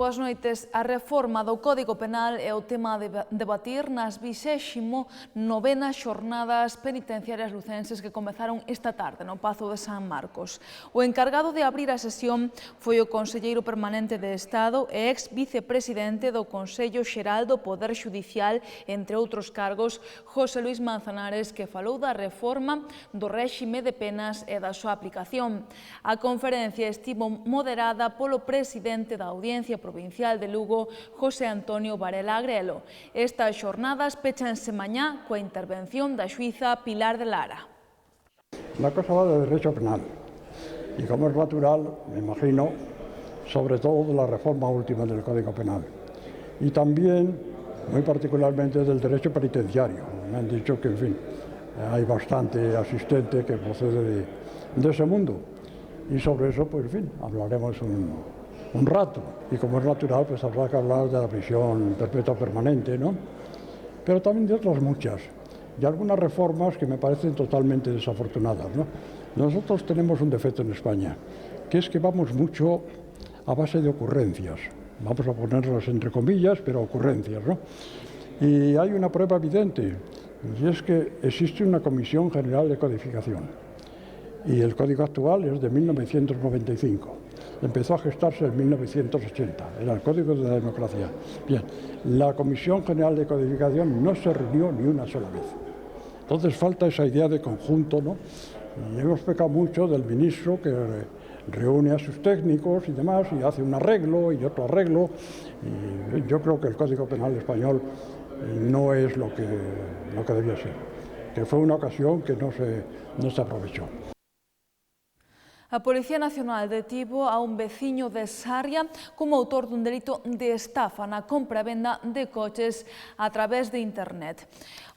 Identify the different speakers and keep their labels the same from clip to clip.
Speaker 1: Boas noites. A reforma do Código Penal é o tema a debatir nas 29ª xornadas penitenciarias lucenses que comezaron esta tarde no Pazo de San Marcos. O encargado de abrir a sesión foi o conselleiro permanente de Estado e ex-vicepresidente do Consello Xeral do Poder Xudicial, entre outros cargos, José Luis Manzanares, que falou da reforma do réxime de penas e da súa aplicación. A conferencia estivo moderada polo presidente da Audiencia Provincial de Lugo, José Antonio Varela Agrelo. Estas xornadas pechanse mañá coa intervención da xuíza Pilar de Lara.
Speaker 2: La cosa va de derecho penal y, como es natural, me imagino, sobre todo de la reforma última del Código Penal y también, muy particularmente, del derecho penitenciario. Me han dicho que, en fin, hay bastante asistente que procede de ese mundo y sobre eso, pues, en fin, hablaremos un rato. Y como es natural, pues habrá que hablar de la prisión perpetua permanente, ¿no? Pero también de otras muchas, y algunas reformas que me parecen totalmente desafortunadas, ¿no? Nosotros tenemos un defecto en España, que es que vamos mucho a base de ocurrencias. Vamos a ponerlas entre comillas, pero ocurrencias, ¿no? Y hay una prueba evidente, y es que existe una Comisión General de Codificación. Y el Código actual es de 1995. Empezó a gestarse en 1980, era el Código de la Democracia. Bien, la Comisión General de Codificación no se reunió ni una sola vez. Entonces falta esa idea de conjunto, ¿no? Y hemos pecado mucho del ministro que reúne a sus técnicos y demás y hace un arreglo y otro arreglo. Y yo creo que el Código Penal español no es lo que debía ser, que fue una ocasión que no se aprovechó.
Speaker 1: A Policía Nacional detivo a un veciño de Sarria como autor dun delito de estafa na compra e venda de coches a través de internet.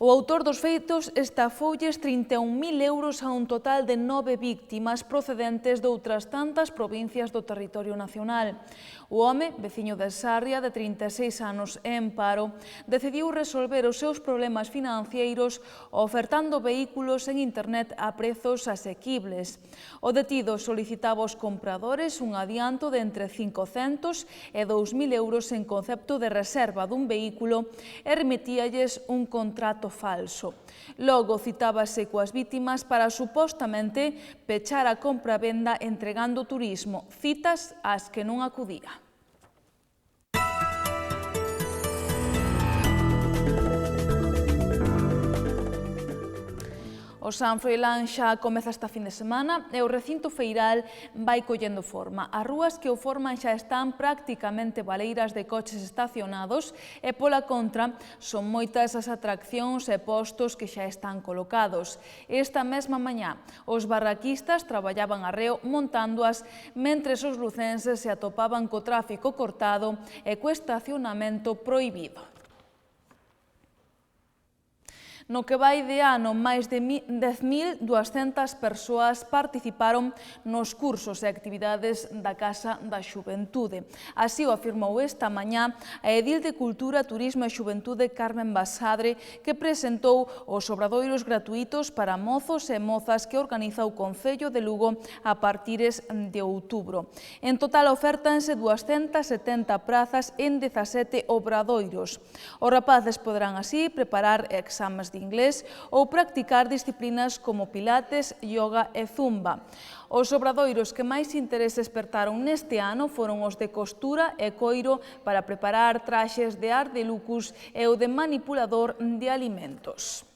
Speaker 1: O autor dos feitos estafoulles 31.000 euros a un total de 9 víctimas procedentes de outras tantas provincias do territorio nacional. O home, veciño de Sarria, de 36 anos e en paro, decidiu resolver os seus problemas financeiros ofertando vehículos en internet a prezos asequibles. O detido solicitaba aos compradores un adianto de entre 500 e 2.000 euros en concepto de reserva dun vehículo e remitíalles un contrato falso. Logo citábase coas vítimas para supostamente pechar a compra-venda entregando turismo, citas ás que non acudía. O San Froilán xa comeza esta fin de semana e o recinto feiral vai collendo forma. As rúas que o forman xa están prácticamente baleiras de coches estacionados e, pola contra, son moitas as atraccións e postos que xa están colocados. Esta mesma mañá, os barraquistas traballaban arreo montándoas, mentres os lucenses se atopaban co tráfico cortado e co estacionamento prohibido. No que vai de ano, máis de 10.200 persoas participaron nos cursos e actividades da Casa da Xuventude. Así o afirmou esta mañá a edil de Cultura, Turismo e Xuventude Carmen Basadre, que presentou os obradoiros gratuítos para mozos e mozas que organiza o Concello de Lugo a partires de outubro. En total ofértanse 270 prazas en 17 obradoiros. Os rapaces poderán así preparar exames de inglés ou practicar disciplinas como pilates, yoga e zumba. Os obradoiros que máis interese despertaron neste ano foron os de costura e coiro para preparar traxes de ardelucus e o de manipulador de alimentos.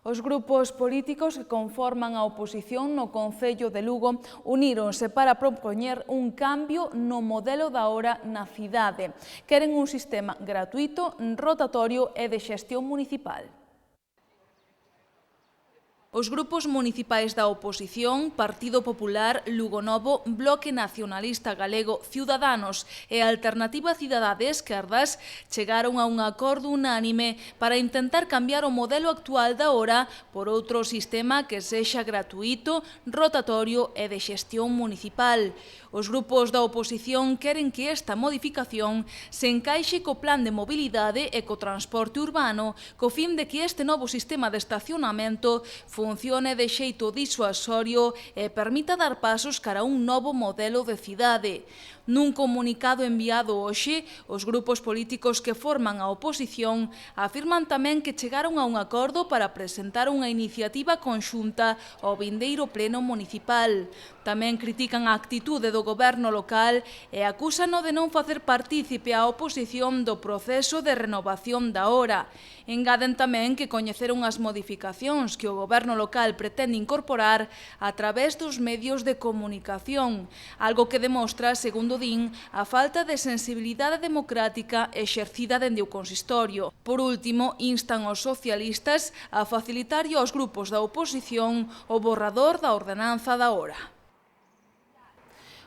Speaker 1: Os grupos políticos que conforman a oposición no Concello de Lugo uníronse para propoñer un cambio no modelo da hora na cidade. Queren un sistema gratuito, rotatorio e de xestión municipal. Os grupos municipais da oposición, Partido Popular, Lugo Novo, Bloque Nacionalista Galego, Ciudadanos e Alternativa Cidadá de Esquerdas chegaron a un acordo unánime para intentar cambiar o modelo actual da hora por outro sistema que sexa gratuíto, rotatorio e de xestión municipal. Os grupos da oposición queren que esta modificación se encaixe co plan de mobilidade e co transporte urbano, co fin de que este novo sistema de estacionamento funcione funcione de xeito disuasorio e permita dar pasos cara a un novo modelo de cidade. Nun comunicado enviado hoxe, os grupos políticos que forman a oposición afirman tamén que chegaron a un acordo para presentar unha iniciativa conxunta ao vindeiro pleno municipal. Tamén critican a actitude do goberno local e acúsano de non facer partícipe a oposición do proceso de renovación da hora. Engaden tamén que coñeceron as modificacións que o goberno local pretende incorporar a través dos medios de comunicación, algo que demostra, segundo din, a falta de sensibilidade democrática exercida dende o consistorio. Por último, instan aos socialistas a facilitar aos grupos da oposición o borrador da ordenanza da hora.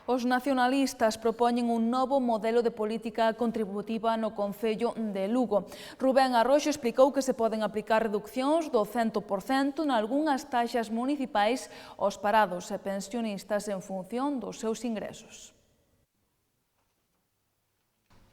Speaker 1: Os nacionalistas propoñen un novo modelo de política contributiva no Concello de Lugo. Rubén Arroxo explicou que se poden aplicar reduccións do 100% nalgunhas taxas municipais aos parados e pensionistas en función dos seus ingresos.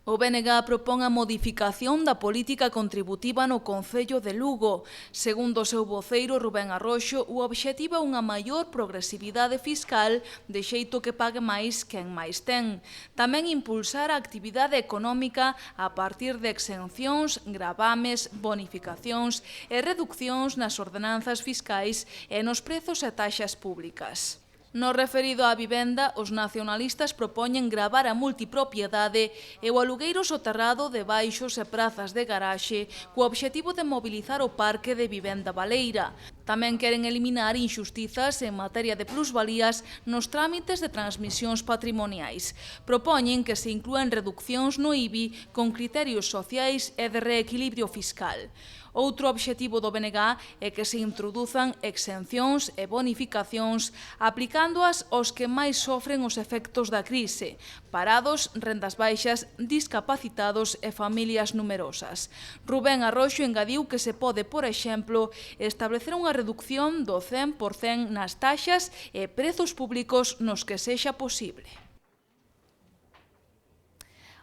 Speaker 1: O BNG propón a modificación da política contributiva no Concello de Lugo. Segundo o seu voceiro Rubén Arroxo, o obxectivo é unha maior progresividade fiscal de xeito que pague máis quen máis ten. Tamén impulsar a actividade económica a partir de exencións, gravames, bonificacións e reduccións nas ordenanzas fiscais e nos prezos e taxas públicas. No referido á vivenda, os nacionalistas propoñen gravar a multipropiedade e o alugueiro soterrado de baixos e prazas de garaxe co obxectivo de mobilizar o parque de vivenda baleira. Tamén queren eliminar inxustizas en materia de plusvalías nos trámites de transmisións patrimoniais. Propoñen que se inclúen reduccións no IBI con criterios sociais e de reequilibrio fiscal. Outro obxectivo do BNG é que se introduzan exencións e bonificacións aplicándoas aos que máis sofren os efectos da crise: parados, rendas baixas, discapacitados e familias numerosas. Rubén Arroxo engadiu que se pode, por exemplo, establecer unha reducción do 100% nas taxas e prezos públicos nos que sexa posible.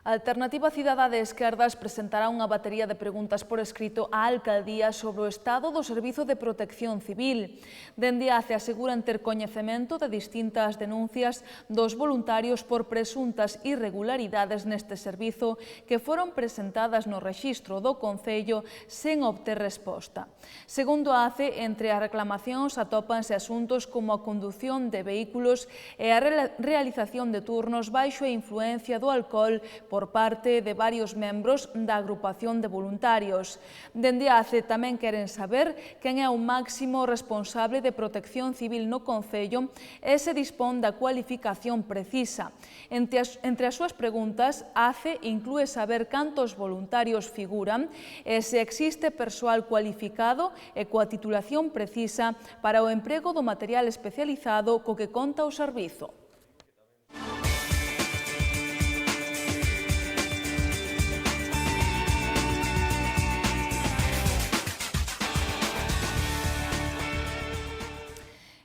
Speaker 1: A Alternativa Cidadá de Esquerdas presentará unha batería de preguntas por escrito á Alcaldía sobre o estado do Servizo de Protección Civil. Dende ACE aseguran ter coñecemento de distintas denuncias dos voluntarios por presuntas irregularidades neste servizo que foron presentadas no rexistro do Concello sen obter resposta. Segundo a ACE, entre as reclamacións atópanse asuntos como a condución de vehículos e a realización de turnos baixo a influencia do alcohol por parte de varios membros da agrupación de voluntarios. Dende a ACE tamén queren saber quen é o máximo responsable de protección civil no Concello e se dispón da cualificación precisa. Entre as súas preguntas, a ACE inclúe saber cantos voluntarios figuran e se existe persoal cualificado e coa titulación precisa para o emprego do material especializado co que conta o servizo.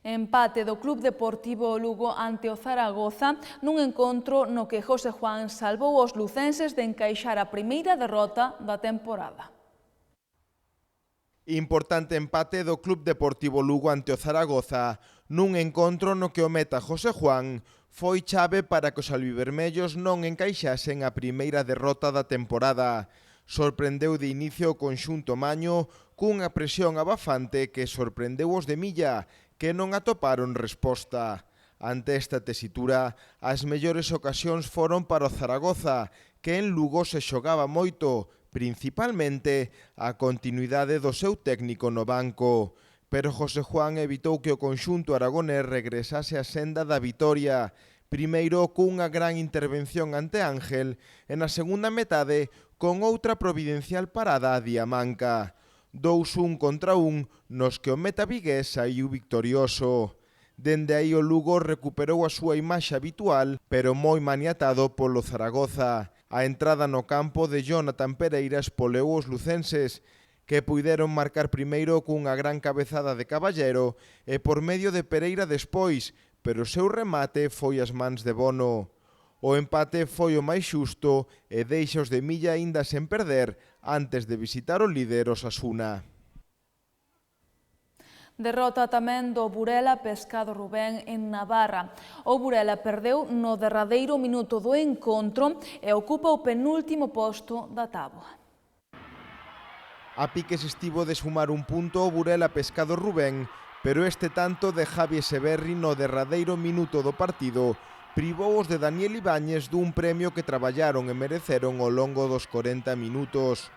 Speaker 1: Empate do Club Deportivo Lugo ante o Zaragoza nun encontro no que José Juan salvou os lucenses de encaixar a primeira derrota da temporada.
Speaker 3: Importante empate do Club Deportivo Lugo ante o Zaragoza nun encontro no que o meta José Juan foi chave para que os albivermellos non encaixasen a primeira derrota da temporada. Sorprendeu de inicio o conxunto maño cunha presión abafante que sorprendeu os de Milla, que non atoparon resposta. Ante esta tesitura, as mellores ocasións foron para o Zaragoza, que en Lugo se xogaba moito, principalmente a continuidade do seu técnico no banco. Pero José Juan evitou que o conxunto aragonés regresase á senda da vitoria, primeiro cunha gran intervención ante Ángel e na segunda metade con outra providencial parada a Diamanca. 2-1 contra 1, nos que o meta vigués saiu victorioso. Dende aí o Lugo recuperou a súa imaxe habitual, pero moi maniatado polo Zaragoza. A entrada no campo de Jonathan Pereira espoleu os lucenses, que puideron marcar primeiro cunha gran cabezada de Caballero e por medio de Pereira despois, pero o seu remate foi ás mans de Bono. O empate foi o máis xusto e deixa os de Milla aínda sen perder antes de visitar o líder Osasuna.
Speaker 1: Derrota tamén do Burela Pescado Rubén en Navarra. O Burela perdeu no derradeiro minuto do encontro e ocupa o penúltimo posto da táboa.
Speaker 3: A piques estivo de sumar un punto o Burela Pescado Rubén, pero este tanto de Javi Eseverri no derradeiro minuto do partido privou os de Daniel Ibáñez dun premio que traballaron e mereceron ao longo dos 40 minutos.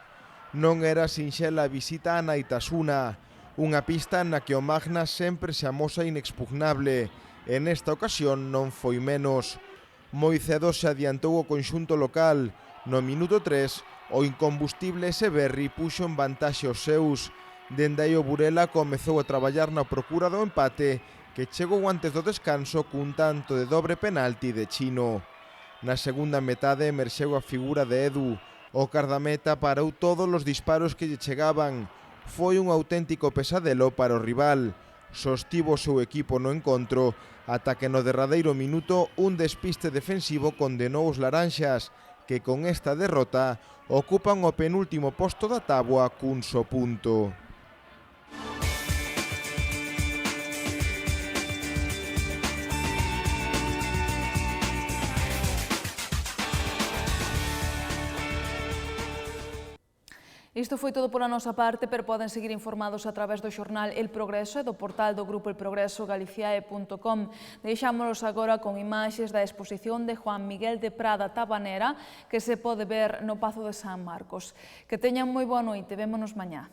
Speaker 3: Non era sinxela a visita a Naitasuna, unha pista na que o Magna sempre se amosa inexpugnable, e nesta ocasión non foi menos. Moi cedo se adiantou o conxunto local. No minuto 3, o incombustible Eseverri puxo en vantaxe os seus. Dende aí o Burela comezou a traballar na procura do empate, que chegou antes do descanso cun tanto de dobre penalti de Chino. Na segunda metade emerxeu a figura de Edu. O cardameta parou todos os disparos que lle chegaban. Foi un auténtico pesadelo para o rival. Sostivo o seu equipo no encontro, ata que no derradeiro minuto un despiste defensivo condenou os laranxas, que con esta derrota ocupan o penúltimo posto da táboa cun só punto.
Speaker 1: Isto foi todo pola nosa parte, pero poden seguir informados a través do xornal El Progreso e do portal do Grupo El Progreso galiciae.com. Deixámonos agora con imaxes da exposición de Juan Miguel de Prada Tabanera que se pode ver no Pazo de San Marcos. Que teñan moi boa noite, vémonos mañá.